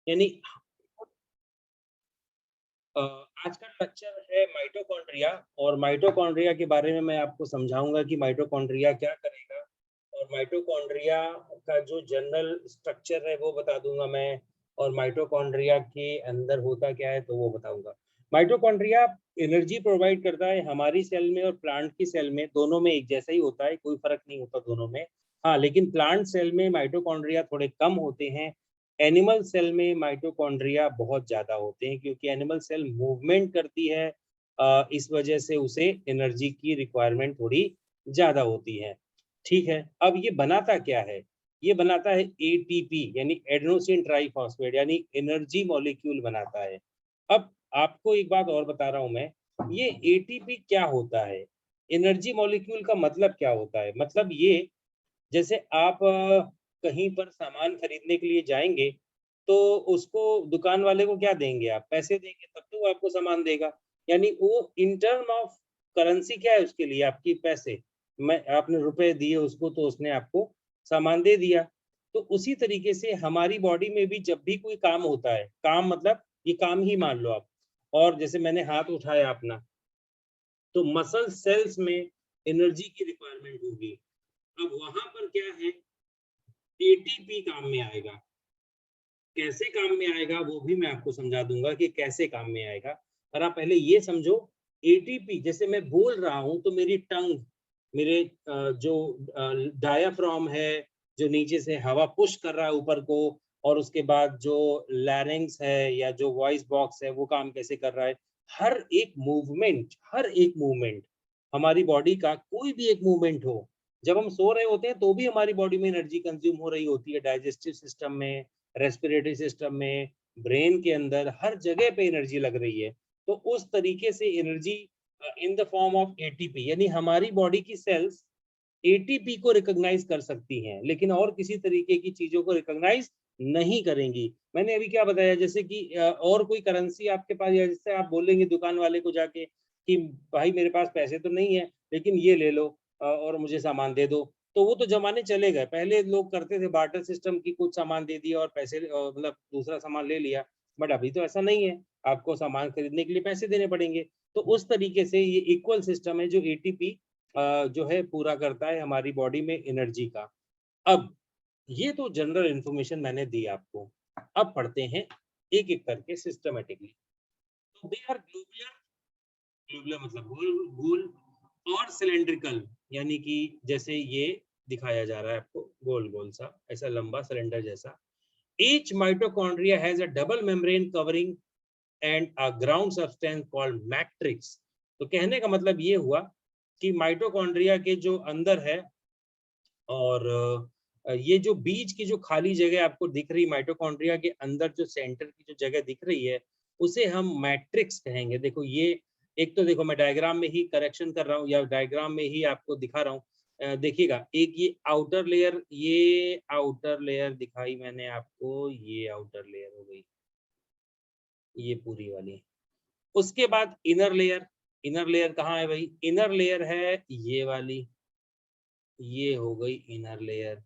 यानी आज का लेक्चर है माइटोकॉन्ड्रिया, और माइटोकॉन्ड्रिया के बारे में मैं आपको समझाऊंगा कि माइटोकॉन्ड्रिया क्या करेगा, और माइटोकॉन्ड्रिया का जो जनरल स्ट्रक्चर है वो बता दूंगा मैं, और माइटोकॉन्ड्रिया के अंदर होता क्या है तो वो बताऊंगा। माइटोकॉन्ड्रिया एनर्जी प्रोवाइड करता है हमारी सेल में, और प्लांट की सेल में, दोनों में एक जैसा ही होता है, कोई फर्क नहीं होता दोनों में। हाँ, लेकिन प्लांट सेल में माइटोकॉन्ड्रिया थोड़े कम होते हैं। एनिमल सेल में माइटोकॉन्ड्रिया बहुत ज्यादा होते हैं, क्योंकि एनिमल सेल मूवमेंट करती है, इस वजह से उसे एनर्जी की रिक्वायरमेंट थोड़ी ज्यादा होती है। ठीक है, अब ये बनाता क्या है? ये बनाता है एटीपी, यानी एडेनोसिन ट्राइफॉस्फेट, यानी एनर्जी मॉलिक्यूल बनाता है। अब आपको एक बात और बता रहा हूं मैं, ये एटीपी क्या होता है, एनर्जी मॉलिक्यूल का मतलब क्या होता है? मतलब ये, जैसे आप कहीं पर सामान खरीदने के लिए जाएंगे, तो उसको दुकान वाले को क्या देंगे? आप पैसे देंगे, तब तो वो आपको सामान देगा। यानी वो इन टर्म ऑफ करेंसी क्या है उसके लिए? आपकी पैसे। मैं आपने रुपए दिए उसको, तो उसने आपको सामान दे दिया। तो उसी तरीके से हमारी बॉडी में भी जब भी कोई काम होता है, काम मतलब ये काम ही मान लो आप, और जैसे मैंने हाथ उठाया अपना, तो मसल सेल्स में एनर्जी की रिक्वायरमेंट होगी। अब वहां पर क्या है, एटीपी काम में आएगा। कैसे काम में आएगा वो भी मैं आपको समझा दूंगा कि कैसे काम में आएगा। पर आप पहले ये समझो, एटीपी जैसे मैं बोल रहा हूं तो मेरी टंग, मेरे जो डायाफ्राम है, जो नीचे से हवा पुश कर रहा है ऊपर को, और उसके बाद जो लैरिंग्स है या जो वॉइस बॉक्स है वो काम कैसे कर रहा है। हर एक मूवमेंट हमारी बॉडी का, कोई भी एक मूवमेंट हो, जब हम सो रहे होते हैं तो भी हमारी बॉडी में एनर्जी कंज्यूम हो रही होती है, डाइजेस्टिव सिस्टम में, रेस्पिरेटरी सिस्टम में, ब्रेन के अंदर, हर जगह पे एनर्जी लग रही है। तो उस तरीके से energy in the form of ATP, यानी हमारी बॉडी की सेल्स एटीपी को रिकॉग्नाइज कर सकती हैं, लेकिन और किसी तरीके की चीजों को रिकॉग्नाइज नहीं करेंगी। मैंने अभी क्या बताया, जैसे कि और कोई करेंसी आपके पास, या जैसे आप बोलेंगे दुकान वाले को जाके कि भाई मेरे पास पैसे तो नहीं है, लेकिन ये ले लो और मुझे सामान दे दो, तो वो तो जमाने चले गए। पहले लोग करते थे बार्टर सिस्टम की, कुछ सामान दे दिया और पैसे मतलब दूसरा सामान ले लिया। बट अभी तो ऐसा नहीं है, आपको सामान खरीदने के लिए पैसे देने पड़ेंगे। तो उस तरीके से ये इक्वल सिस्टम है जो एटीपी जो है पूरा करता है हमारी बॉडी में एनर्जी का। अब ये तो जनरल इंफॉर्मेशन मैंने दी आपको। अब पढ़ते हैं एक एक करके सिस्टमेटिकली। तो दे आर ग्लोबुलर, ग्लोबुलर मतलब गोल गोल, और सिलेंड्रिकल, यानी कि जैसे ये दिखाया जा रहा है आपको, गोल गोल सा ऐसा लंबा सिलेंडर जैसा। Each mitochondria has a double membrane covering and a ground substance called matrix। तो कहने का मतलब ये हुआ कि माइटोकॉन्ड्रिया के जो अंदर है, और ये जो बीच की जो खाली जगह आपको दिख रही माइटोकॉन्ड्रिया के अंदर, जो सेंटर की जो जगह दिख रही है, उसे हम मैट्रिक्स कहेंगे। देखो ये, एक तो देखो मैं डायग्राम में ही करेक्शन कर रहा हूँ, या डायग्राम में ही आपको दिखा रहा हूँ। देखिएगा, एक ये आउटर लेयर, ये आउटर लेयर दिखाई मैंने आपको, ये आउटर लेयर हो गई, ये पूरी वाली। उसके बाद इनर लेयर, इनर लेयर कहाँ है भाई? इनर लेयर है ये वाली, ये हो गई इनर लेयर।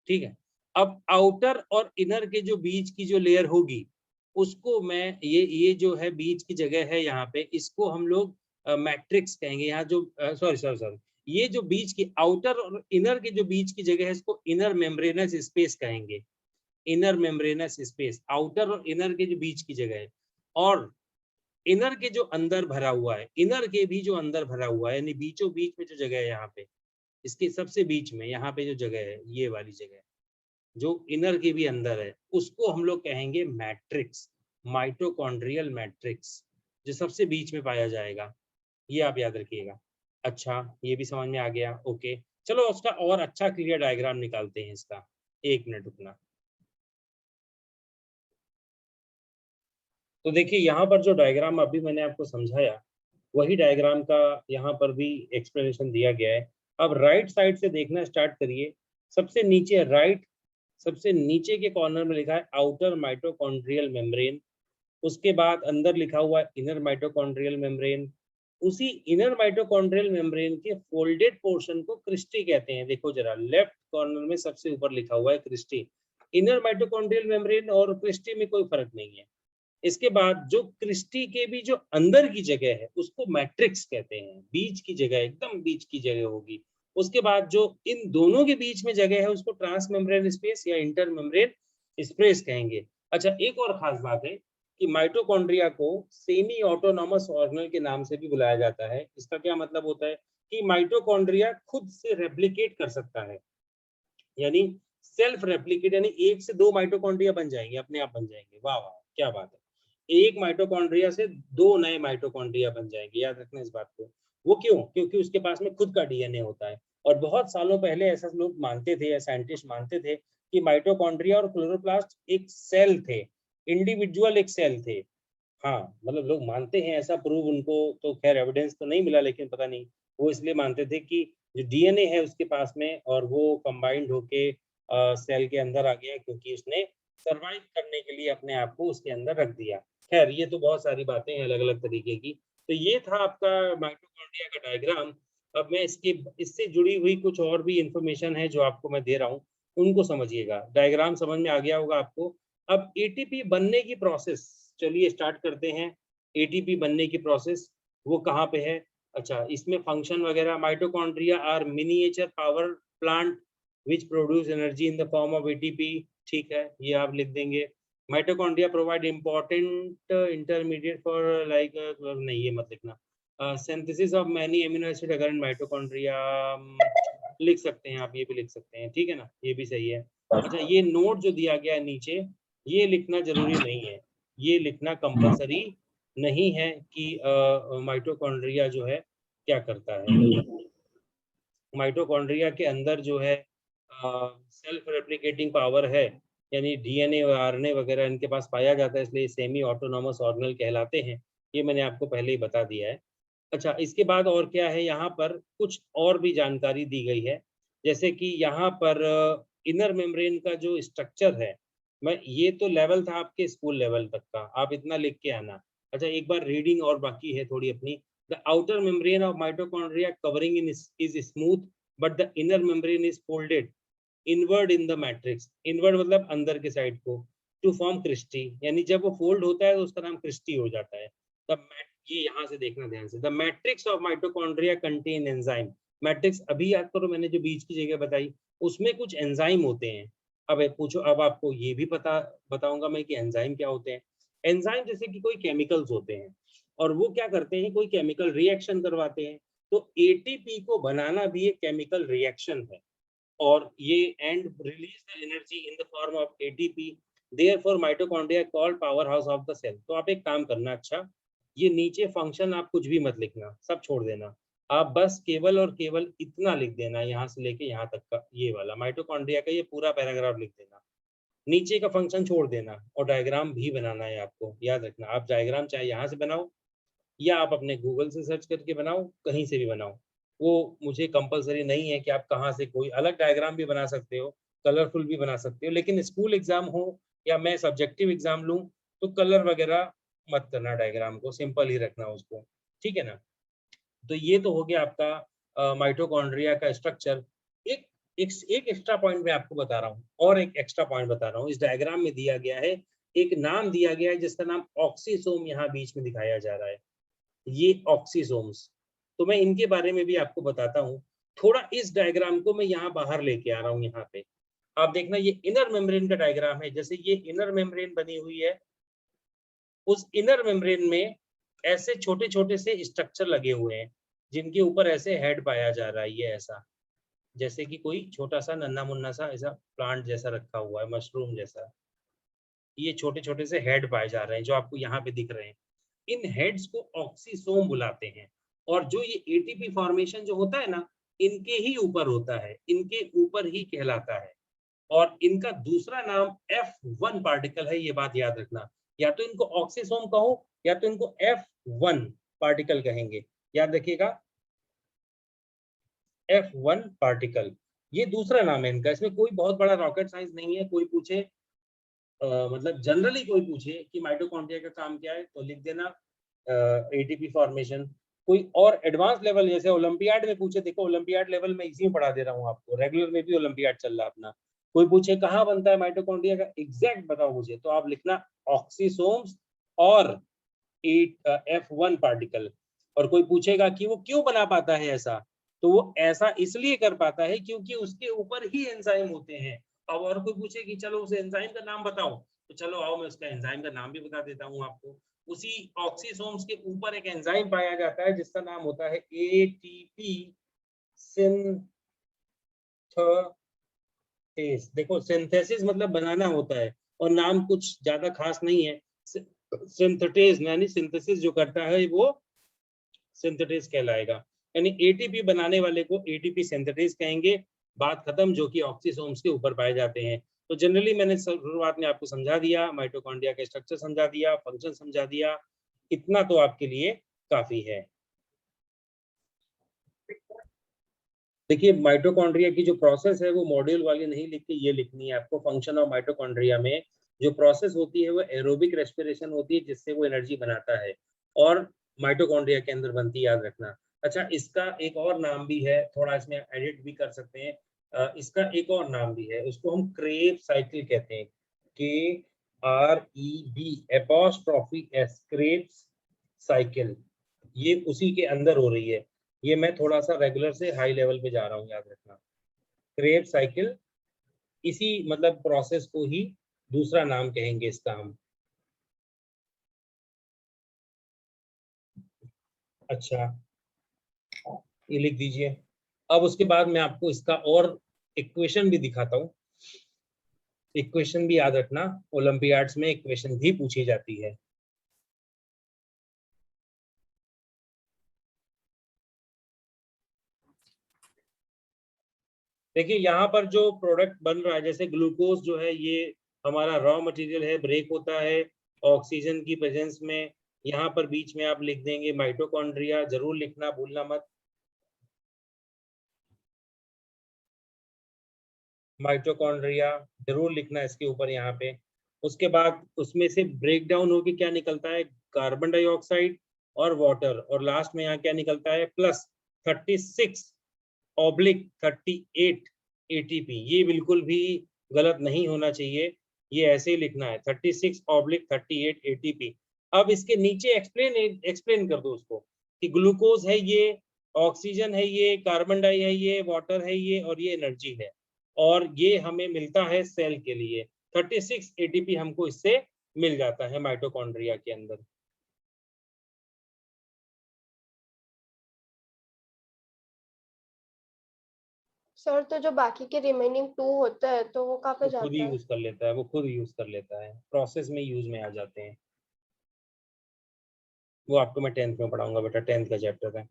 ठीक है, अब आउटर और इनर के जो बीच की जो लेयर होगी, उसको मैं, ये जो है बीच की जगह है यहाँ पे, इसको हम लोग मैट्रिक्स कहेंगे। यहाँ जो सॉरी सॉरी सॉरी, ये जो बीच की आउटर और इनर के जो बीच की जगह है, इसको इनर मेम्ब्रेनस स्पेस कहेंगे। इनर मेम्ब्रेनस स्पेस, आउटर और इनर के जो बीच की जगह है। और इनर के जो अंदर भरा हुआ है, इनर के भी जो अंदर भरा हुआ है, यानी बीचों बीच में जो जगह है यहाँ पे, इसके सबसे बीच में यहाँ पे जो जगह है, ये वाली जगह जो इनर के भी अंदर है, उसको हम लोग कहेंगे मैट्रिक्स, माइटोकॉन्ड्रियल मैट्रिक्स, जो सबसे बीच में पाया जाएगा। ये आप याद रखिएगा। अच्छा, ये भी समझ में आ गया, ओके। चलो उसका और अच्छा क्लियर डायग्राम निकालते हैं इसका। एक मिनट रुकना। तो देखिए यहाँ पर जो डायग्राम अभी मैंने आपको समझाया, वही डायग्राम का यहाँ पर भी एक्सप्लेनेशन दिया गया है। अब राइट साइड से देखना स्टार्ट करिए। सबसे नीचे राइट, सबसे नीचे के कॉर्नर में लिखा है आउटर माइटोकॉन्ड्रियल मेम्ब्रेन। उसके बाद अंदर लिखा हुआ है इनर माइटोकॉन्ड्रियल मेम्ब्रेन। उसी इनर माइटोकॉन्ड्रियल मेम्ब्रेन के फोल्डेड पोर्शन को क्रिस्टी कहते हैं। देखो जरा लेफ्ट कॉर्नर में सबसे ऊपर लिखा हुआ है क्रिस्टी। इनर माइटोकॉन्ड्रियल मेम्ब्रेन और क्रिस्टी में कोई फर्क नहीं है। इसके बाद जो क्रिस्टी के भी जो अंदर की जगह है उसको मैट्रिक्स कहते हैं, बीच की जगह, एकदम बीच की जगह होगी। उसके बाद जो इन दोनों के बीच में जगह है उसको ट्रांस मेम्ब्रेन स्पेस या इंटर मेम्ब्रेन स्पेस कहेंगे। अच्छा, एक और खास बात है कि माइटोकॉन्ड्रिया को सेमी ऑटोनॉमस ऑर्गेनल के नाम से भी बुलाया जाता है। इसका क्या मतलब होता है कि माइटोकॉन्ड्रिया खुद से रेप्लिकेट कर सकता है, यानी सेल्फ रेप्लिकेट, यानी एक से दो माइटोकॉन्ड्रिया बन जाएंगे, अपने आप बन जाएंगे। वाह वाह, क्या बात है, एक माइटोकॉन्ड्रिया से दो नए माइटोकॉन्ड्रिया बन जाएंगे, याद रखना इस बात को। वो क्यों? क्योंकि उसके पास में खुद का डीएनए होता है। और बहुत सालों पहले ऐसा लोग मानते थे या साइंटिस्ट मानते थे कि माइटोकॉन्ड्रिया और क्लोरोप्लास्ट एक सेल थे, इंडिविजुअल एक सेल थे। हाँ, मतलब लोग मानते हैं, ऐसा प्रूव उनको तो खैर एविडेंस तो नहीं मिला, लेकिन पता नहीं वो इसलिए मानते थे कि जो डीएनए है उसके पास में और वो कंबाइंड होके सेल के अंदर आ गया, क्योंकि उसने सरवाइव करने के लिए अपने आप को उसके अंदर रख दिया। खैर ये तो बहुत सारी बातें हैं अलग अलग तरीके की। तो ये था आपका माइटोकॉन्ड्रिया का डायग्राम। अब मैं इससे जुड़ी हुई कुछ और भी इंफॉर्मेशन है जो आपको मैं दे रहा हूँ, उनको समझिएगा। डायग्राम समझ में आ गया होगा आपको। अब एटीपी बनने की प्रोसेस, चलिए स्टार्ट करते हैं। एटीपी बनने की प्रोसेस वो कहाँ पे है? अच्छा, इसमें फंक्शन वगैरह, mitochondria are miniature power plant which produce energy in the form of ATP. ठीक है, ये आप लिख देंगे। Mitochondria provide important intermediate for like, नहीं ये मत लिखना। Synthesis of many amino acid अगर इन माइटोकॉन्ड्रिया, लिख सकते हैं आप, ये भी लिख सकते हैं, ठीक है ना, ये भी सही है। अच्छा, ये नोट जो दिया गया है नीचे, ये लिखना जरूरी नहीं है, ये लिखना कंपलसरी नहीं है कि माइटोकॉन्ड्रिया जो है क्या करता है। माइटोकॉन्ड्रिया के अंदर जो है सेल्फ रेप्लिकेटिंग पावर है, यानी डीएनए और आरएनए वगैरह इनके पास पाया जाता है, इसलिए सेमी ऑटोनॉमस ऑर्गेनल कहलाते हैं। ये मैंने आपको पहले ही बता दिया है। अच्छा, इसके बाद और क्या है, यहाँ पर कुछ और भी जानकारी दी गई है। जैसे कि यहाँ पर इनर मेम्ब्रेन का जो स्ट्रक्चर है, मैं ये तो लेवल था आपके स्कूल लेवल तक का, आप इतना लिख के आना। अच्छा, एक बार रीडिंग और बाकी है थोड़ी अपनी। The outer membrane of mitochondria covering in is smooth but the inner membrane is folded inward in the matrix. Inward मतलब अंदर के साइड को, टू फॉर्म क्रिस्टी, यानी जब वो फोल्ड होता है तो उसका नाम क्रिस्टी हो जाता है। ये यहाँ से देखना ध्यान से, the matrix of mitochondria contain enzyme. Matrix अभी याद करो, मैंने जो बीच की जगह बताई उसमें कुछ एंजाइम होते हैं। अब पूछो, अब आपको ये भी बताऊंगा मैं कि एंजाइम क्या होते हैं। एंजाइम जैसे कि कोई केमिकल्स होते हैं, और वो क्या करते हैं, कोई केमिकल रिएक्शन करवाते हैं। तो एटीपी को बनाना भी एक केमिकल रिएक्शन है, और ये and release the energy in the form of ATP. Therefore mitochondria called power house of the cell. तो आप एक काम करना, अच्छा ये नीचे फंक्शन आप कुछ भी मत लिखना, सब छोड़ देना। आप बस केवल और केवल इतना लिख देना, यहाँ से लेके यहाँ तक का ये वाला माइटोकॉन्ड्रिया का ये पूरा पैराग्राफ लिख देना, नीचे का फंक्शन छोड़ देना। और डायग्राम भी बनाना है आपको, याद रखना। आप डायग्राम चाहे यहाँ से बनाओ या आप अपने गूगल से सर्च करके बनाओ, कहीं से भी बनाओ, वो मुझे कंपलसरी नहीं है कि आप कहाँ से कोई अलग डायग्राम भी बना सकते हो, कलरफुल भी बना सकते हो। लेकिन स्कूल एग्जाम हो या मैं सब्जेक्टिव एग्जाम लूँ तो कलर वगैरह मत करना, डायग्राम को सिंपल ही रखना उसको, ठीक है ना। तो ये तो हो गया आपका माइटोकॉन्ड्रिया का स्ट्रक्चर। एक एक एक्स्ट्रा पॉइंट मैं आपको बता रहा हूँ, और एक एक्स्ट्रा पॉइंट बता रहा हूँ। इस डायग्राम में दिया गया है, एक नाम दिया गया है जिसका नाम ऑक्सीसोम यहाँ बीच में दिखाया जा रहा है, ये ऑक्सीसोम्स। तो मैं इनके बारे में भी आपको बताता हूँ। थोड़ा इस डायग्राम को मैं यहाँ बाहर लेके आ रहा हूँ। यहाँ पे आप देखना, ये इनर मेम्ब्रेन का डायग्राम है। जैसे ये इनर मेम्ब्रेन बनी हुई है, उस इनर मेम्ब्रेन में ऐसे छोटे छोटे से स्ट्रक्चर लगे हुए हैं, जिनके ऊपर ऐसे हेड पाया जा रहा है, ये ऐसा, जैसे कि कोई छोटा सा नन्ना मुन्ना सा ऐसा प्लांट जैसा रखा हुआ है, मशरूम जैसा। ये छोटे छोटे से हेड पाए जा रहे हैं जो आपको यहाँ पे दिख रहे हैं। इन हेड्स को ऑक्सीसोम बुलाते हैं। और जो ये एटीपी फॉर्मेशन जो होता है ना, इनके ही ऊपर होता है, इनके ऊपर ही कहलाता है। और इनका दूसरा नाम F1 पार्टिकल है, ये बात याद रखना। या तो इनको ऑक्सीसोम कहो या तो इनको F1 पार्टिकल कहेंगे, याद रखिएगा, F1 पार्टिकल, ये दूसरा नाम है इनका। इसमें कोई बहुत बड़ा रॉकेट साइंस नहीं है। कोई पूछे मतलब जनरली कोई पूछे कि माइटोकॉन्ड्रिया का काम क्या है, तो लिख देना एटीपी फॉर्मेशन। कोई और एडवांस लेवल जैसे ओलंपियाड में पूछे, देखो ओलंपियाड लेवल में इसी में पढ़ा दे रहा हूँ आपको, रेगुलर में भी ओलंपियाड चल रहा है अपना। कोई पूछे कहाँ बनता है माइटोकॉन्ड्रिया का एग्जैक्ट बताओ मुझे, तो आप लिखना ऑक्सीसोम्स और F1 पार्टिकल। और कोई पूछेगा कि वो क्यों बना पाता है ऐसा, तो वो ऐसा इसलिए कर पाता है क्योंकि उसके ऊपर ही एंजाइम होते हैं। अब और कोई पूछे कि चलो उस एंजाइम का नाम बताओ, तो चलो आओ मैं उसका एंजाइम का नाम भी बता देता हूँ आपको। उसी ऑक्सीसोम्स के ऊपर एक एंजाइम पाया जाता है जिसका नाम होता है ATP सिंथेस। देखो सिंथेसिस मतलब बनाना होता है, और नाम कुछ ज्यादा खास नहीं है। सिंथेटेज यानी सिंथेसिस जो करता है वो सिंथेटेज कहलाएगा। यानी एटीपी बनाने वाले को एटीपी सिंथेटेज कहेंगे। बात खत्म, जो कि ऑक्सीसोम्स के ऊपर पाए जाते हैं। तो जनरली मैंने शुरुआत में आपको समझा दिया, माइटोकॉन्ड्रिया का स्ट्रक्चर समझा दिया, फंक्शन समझा दिया, इतना तो आपके लिए काफी है। देखिए माइटोकॉन्ड्रिया की जो प्रोसेस है वो मॉड्यूल वाली नहीं लिख के ये लिखनी है आपको। फंक्शन ऑफ माइटोकॉन्ड्रिया में जो प्रोसेस होती है वो एरोबिक रेस्पिरेशन होती है, जिससे वो एनर्जी बनाता है, और माइटोकॉन्ड्रिया के अंदर बनती है, याद रखना। अच्छा, इसका एक और नाम भी है, थोड़ा इसमें एडिट भी कर सकते हैं। इसका एक और नाम भी है, उसको हम क्रेब साइकिल कहते हैं। KREB क्रेब्स साइकिल, ये उसी के अंदर हो रही है। ये मैं थोड़ा सा रेगुलर से हाई लेवल पे जा रहा हूँ, याद रखना। क्रेब साइकिल, इसी मतलब प्रोसेस को ही दूसरा नाम कहेंगे इसका हम। अच्छा, ये लिख दीजिए। अब उसके बाद मैं आपको इसका और इक्वेशन भी दिखाता हूँ। इक्वेशन भी याद रखना, ओलंपियाड्स में इक्वेशन भी पूछी जाती है। देखिए यहाँ पर जो प्रोडक्ट बन रहा है, जैसे ग्लूकोज जो है ये हमारा रॉ मटेरियल है, ब्रेक होता है ऑक्सीजन की प्रेजेंस में। यहाँ पर बीच में आप लिख देंगे माइटोकॉन्ड्रिया, जरूर लिखना, भूलना मत। माइटोकॉन्ड्रिया जरूर लिखना इसके ऊपर यहाँ पे। उसके बाद उसमें से ब्रेक डाउन होके क्या निकलता है, कार्बन डाइऑक्साइड और वाटर, और लास्ट में यहाँ क्या निकलता है, प्लस 36/38 एटीपी। ये बिल्कुल भी गलत नहीं होना चाहिए, ये ऐसे ही लिखना है 36/38 एटीपी। अब इसके नीचे एक्सप्लेन एक्सप्लेन कर दो उसको कि ग्लूकोज है ये, ऑक्सीजन है ये, कार्बन डाई है ये, वाटर है ये, और ये एनर्जी है, और ये हमें मिलता है सेल के लिए। 36 एटीपी हमको इससे मिल जाता है माइटोकॉन्ड्रिया के अंदर। सर तो जो बाकी के रिमेनिंग 2 होता है तो वो कहाँ पे वो खुद ही जाता है? यूज कर लेता है, वो खुद यूज कर लेता है, प्रोसेस में यूज में आ जाते हैं। वो आपको मैं 10th में पढ़ाऊंगा बेटा, 10th का चैप्टर है।